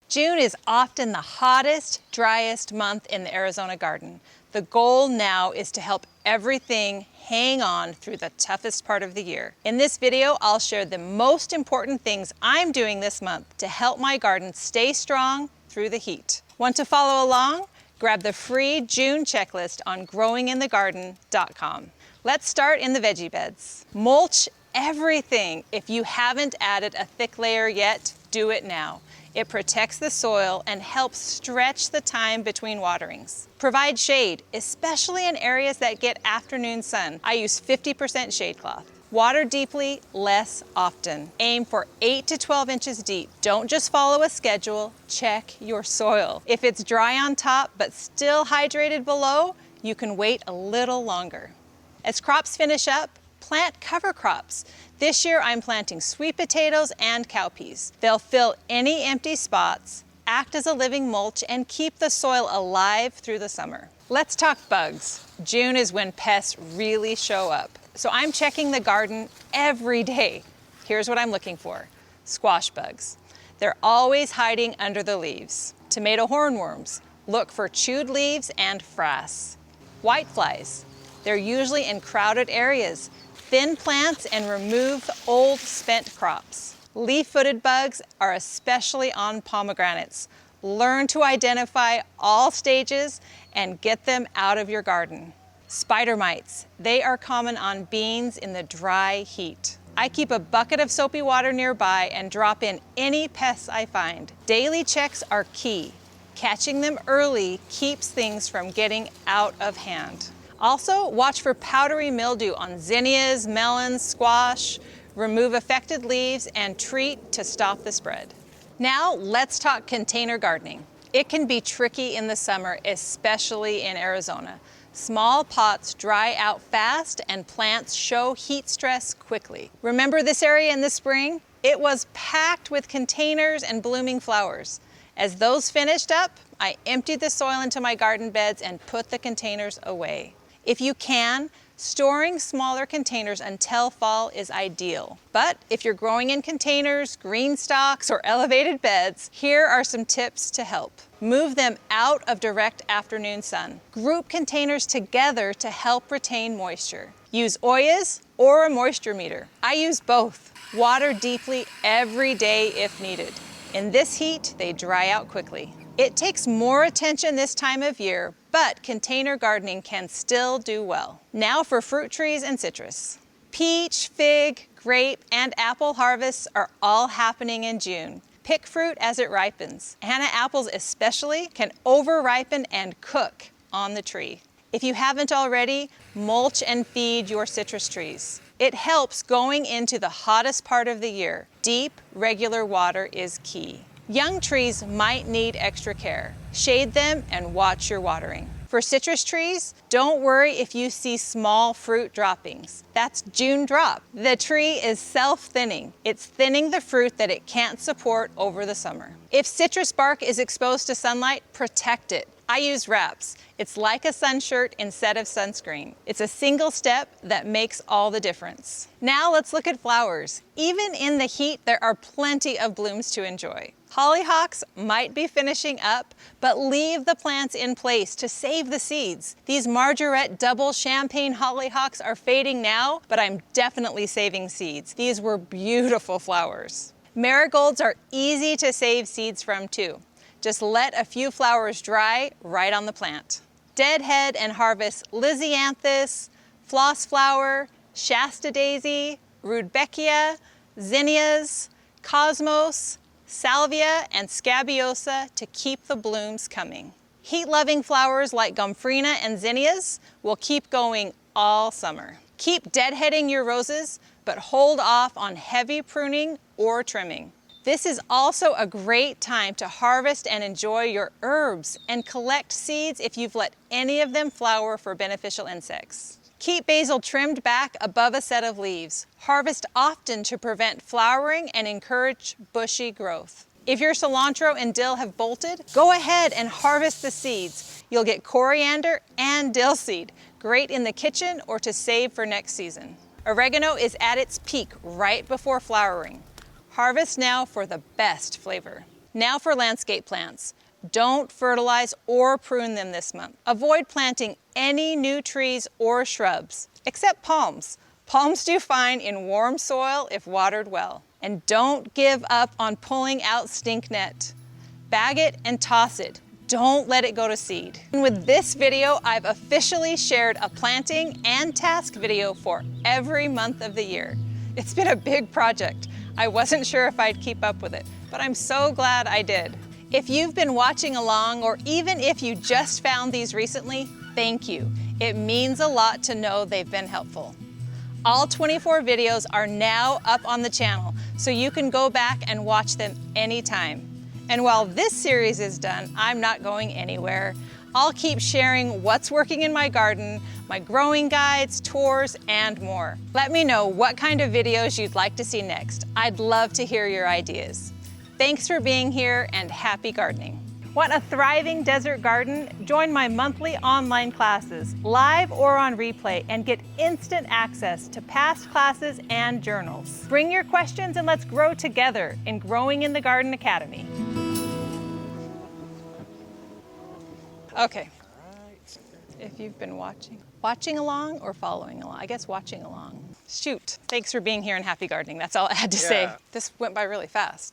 June is often the hottest, driest month in the Arizona garden. The goal now is to help everything hang on through the toughest part of the year. In this video, I'll share the most important things I'm doing this month to help my garden stay strong through the heat. Want to follow along? Grab the free June checklist on growinginthegarden.com. Let's start in the veggie beds. Mulch everything. If you haven't added a thick layer yet, do it now. It protects the soil and helps stretch the time between waterings. Provide shade, especially in areas that get afternoon sun. I use 50% shade cloth. Water deeply, less often. Aim for 8 to 12 inches deep. Don't just follow a schedule, check your soil. If it's dry on top but still hydrated below, you can wait a little longer. As crops finish up, plant cover crops. This year I'm planting sweet potatoes and cowpeas. They'll fill any empty spots, act as a living mulch, and keep the soil alive through the summer. Let's talk bugs. June is when pests really show up. So I'm checking the garden every day. Here's what I'm looking for. Squash bugs. They're always hiding under the leaves. Tomato hornworms. Look for chewed leaves and frass. Whiteflies. They're usually in crowded areas. Thin plants and remove old spent crops. Leaf-footed bugs are especially on pomegranates. Learn to identify all stages and get them out of your garden. Spider mites. They are common on beans in the dry heat. I keep a bucket of soapy water nearby and drop in any pests I find. Daily checks are key. Catching them early keeps things from getting out of hand. Also, watch for powdery mildew on zinnias, melons, squash. Remove affected leaves and treat to stop the spread. Now, let's talk container gardening. It can be tricky in the summer, especially in Arizona. Small pots dry out fast and plants show heat stress quickly. Remember this area in the spring? It was packed with containers and blooming flowers. As those finished up, I emptied the soil into my garden beds and put the containers away. If you can, storing smaller containers until fall is ideal. But if you're growing in containers, green stalks, or elevated beds, here are some tips to help. Move them out of direct afternoon sun. Group containers together to help retain moisture. Use Oyas or a moisture meter. I use both. Water deeply every day if needed. In this heat, they dry out quickly. It takes more attention this time of year, but container gardening can still do well. Now for fruit trees and citrus. Peach, fig, grape, and apple harvests are all happening in June. Pick fruit as it ripens. Hannah apples especially can over-ripen and cook on the tree. If you haven't already, mulch and feed your citrus trees. It helps going into the hottest part of the year. Deep, regular water is key. Young trees might need extra care. Shade them and watch your watering. For citrus trees, don't worry if you see small fruit droppings. That's June drop. The tree is self-thinning. It's thinning the fruit that it can't support over the summer. If citrus bark is exposed to sunlight, protect it. I use wraps. It's like a sun shirt instead of sunscreen. It's a single step that makes all the difference. Now let's look at flowers. Even in the heat, there are plenty of blooms to enjoy. Hollyhocks might be finishing up, but leave the plants in place to save the seeds. These margarette double champagne hollyhocks are fading now, but I'm definitely saving seeds. These were beautiful flowers. Marigolds are easy to save seeds from too. Just let a few flowers dry right on the plant. Deadhead and harvest Lisianthus, floss flower, Shasta daisy, Rudbeckia, zinnias, cosmos, salvia, and scabiosa to keep the blooms coming. Heat-loving flowers like gomphrena and zinnias will keep going all summer. Keep deadheading your roses, but hold off on heavy pruning or trimming. This is also a great time to harvest and enjoy your herbs and collect seeds if you've let any of them flower for beneficial insects. Keep basil trimmed back above a set of leaves. Harvest often to prevent flowering and encourage bushy growth. If your cilantro and dill have bolted, go ahead and harvest the seeds. You'll get coriander and dill seed, great in the kitchen or to save for next season. Oregano is at its peak right before flowering. Harvest now for the best flavor. Now for landscape plants. Don't fertilize or prune them this month. Avoid planting any new trees or shrubs, except palms. Palms do fine in warm soil if watered well. And don't give up on pulling out stink net. Bag it and toss it. Don't let it go to seed. And with this video, I've officially shared a planting and task video for every month of the year. It's been a big project. I wasn't sure if I'd keep up with it, but I'm so glad I did. If you've been watching along, or even if you just found these recently, thank you. It means a lot to know they've been helpful. All 24 videos are now up on the channel, so you can go back and watch them anytime. And while this series is done, I'm not going anywhere. I'll keep sharing what's working in my garden, my growing guides, tours, and more. Let me know what kind of videos you'd like to see next. I'd love to hear your ideas. Thanks for being here, and happy gardening. Want a thriving desert garden? Join my monthly online classes, live or on replay, and get instant access to past classes and journals. Bring your questions and let's grow together in Growing in the Garden Academy. Okay, if you've been watching along or following along? I guess watching along. Shoot, thanks for being here and happy gardening. That's all I had to say. This went by really fast.